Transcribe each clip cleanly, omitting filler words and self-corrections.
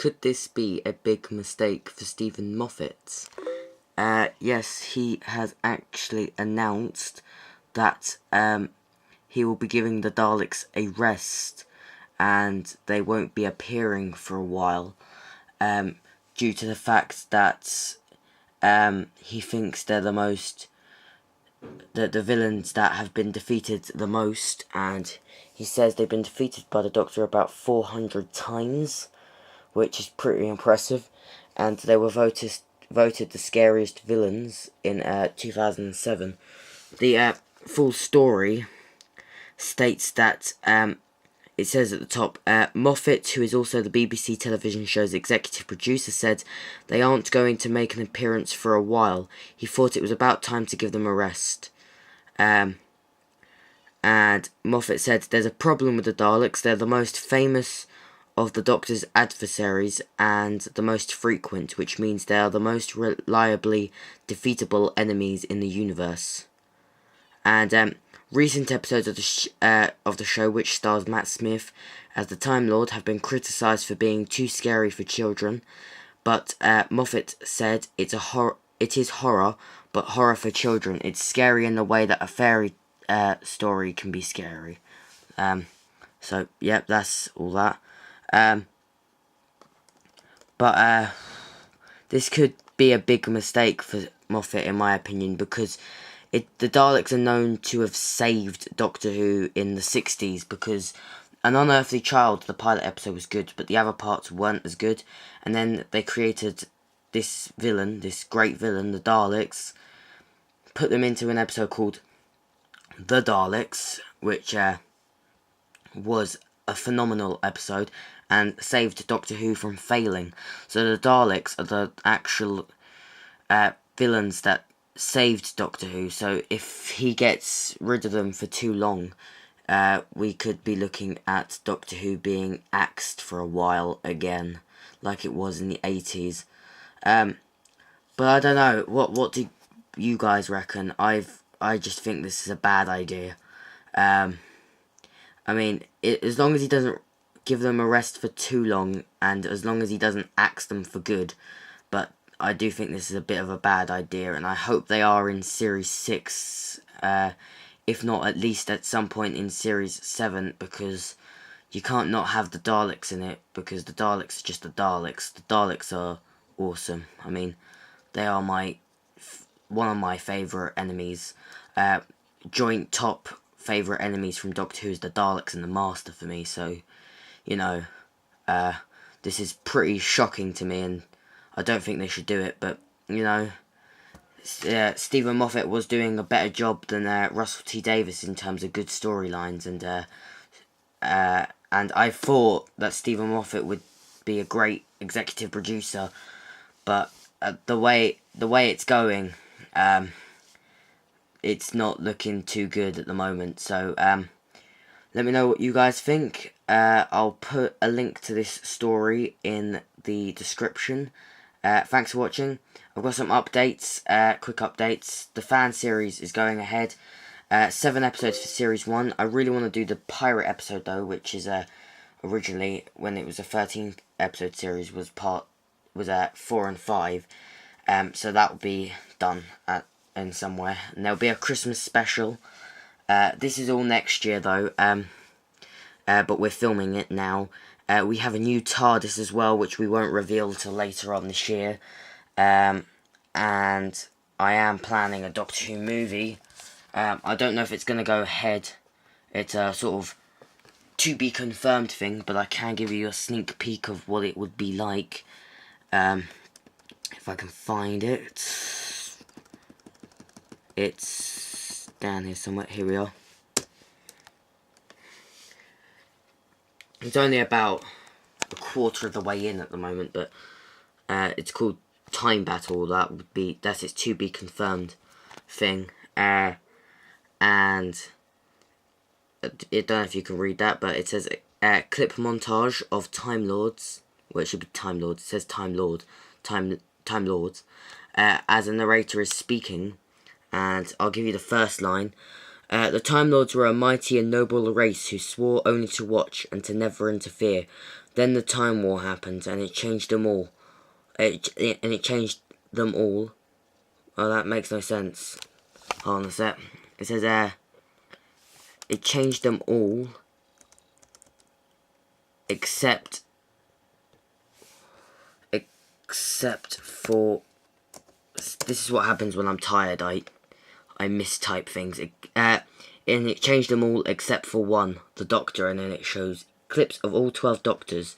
could this be a big mistake for Stephen Moffat? Yes, he has actually announced that he will be giving the Daleks a rest, and they won't be appearing for a while, due to the fact that he thinks they're the villains that have been defeated the most, and he says they've been defeated by the Doctor about 400 times, which is pretty impressive, and they were voted the scariest villains in 2007. The full story states that it says at the top, Moffat, who is also the BBC television show's executive producer, said they aren't going to make an appearance for a while. He thought it was about time to give them a rest. And Moffat said, there's a problem with the Daleks. They're the most famous of the Doctor's adversaries and the most frequent, which means they are the most reliably defeatable enemies in the universe. And recent episodes of the show, which stars Matt Smith as the Time Lord, have been criticised for being too scary for children. But Moffat said it is horror, but horror for children. It's scary in the way that a fairy story can be scary. So, yep, that's all that. But this could be a big mistake for Moffat, in my opinion, because the Daleks are known to have saved Doctor Who in the 60s, because An Unearthly Child, the pilot episode, was good, but the other parts weren't as good, and then they created this great villain, the Daleks, put them into an episode called The Daleks, which was a phenomenal episode, and saved Doctor Who from failing. So the Daleks are the actual villains that saved Doctor Who, so if he gets rid of them for too long, we could be looking at Doctor Who being axed for a while again, like it was in the 80s. But I don't know, what do you guys reckon? I just think this is a bad idea. I mean, as long as he doesn't give them a rest for too long, and as long as he doesn't axe them for good, but I do think this is a bit of a bad idea, and I hope they are in Series 6, if not at least at some point in Series 7, because you can't not have the Daleks in it, because the Daleks are just the Daleks. The Daleks are awesome. I mean, they are one of my favourite enemies. Joint top favourite enemies from Doctor Who is the Daleks and the Master for me, so, you know, this is pretty shocking to me, and I don't think they should do it, but, you know, Stephen Moffat was doing a better job than Russell T Davies in terms of good storylines, and I thought that Stephen Moffat would be a great executive producer, but the way it's going, it's not looking too good at the moment. So let me know what you guys think. I'll put a link to this story in the description. Thanks for watching. I've got some updates, quick updates. The fan series is going ahead. 7 episodes for Series 1. I really want to do the pirate episode though, which is originally, when it was a 13 episode series, was 4 and 5. So that will be done in somewhere. And there'll be a Christmas special. This is all next year though, but we're filming it now. We have a new TARDIS as well, which we won't reveal till later on this year. And I am planning a Doctor Who movie. I don't know if it's going to go ahead. It's a sort of to be confirmed thing, but I can give you a sneak peek of what it would be like. If I can find it. It's down here somewhere. Here we are. It's only about a quarter of the way in at the moment, but it's called Time Battle. That's its to be confirmed thing. And I don't know if you can read that, but it says clip montage of Time Lords. Well, it should be Time Lords. It says Time Lord, Time Lords. As a narrator is speaking, and I'll give you the first line. The Time Lords were a mighty and noble race who swore only to watch and to never interfere. Then the Time War happened, and it changed them all. It changed them all. Oh, that makes no sense. Hold on a sec. It says, it changed them all, except for... This is what happens when I'm tired. I mistype things. And it changed them all except for one, the Doctor, and then it shows clips of all 12 Doctors.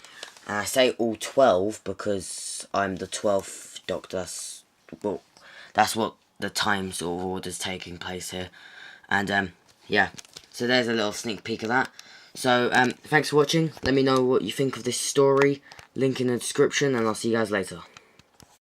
And I say all 12 because I'm the 12th Doctor. That's what the time sort of order's taking place here. And yeah, so there's a little sneak peek of that. So thanks for watching. Let me know what you think of this story. Link in the description, and I'll see you guys later.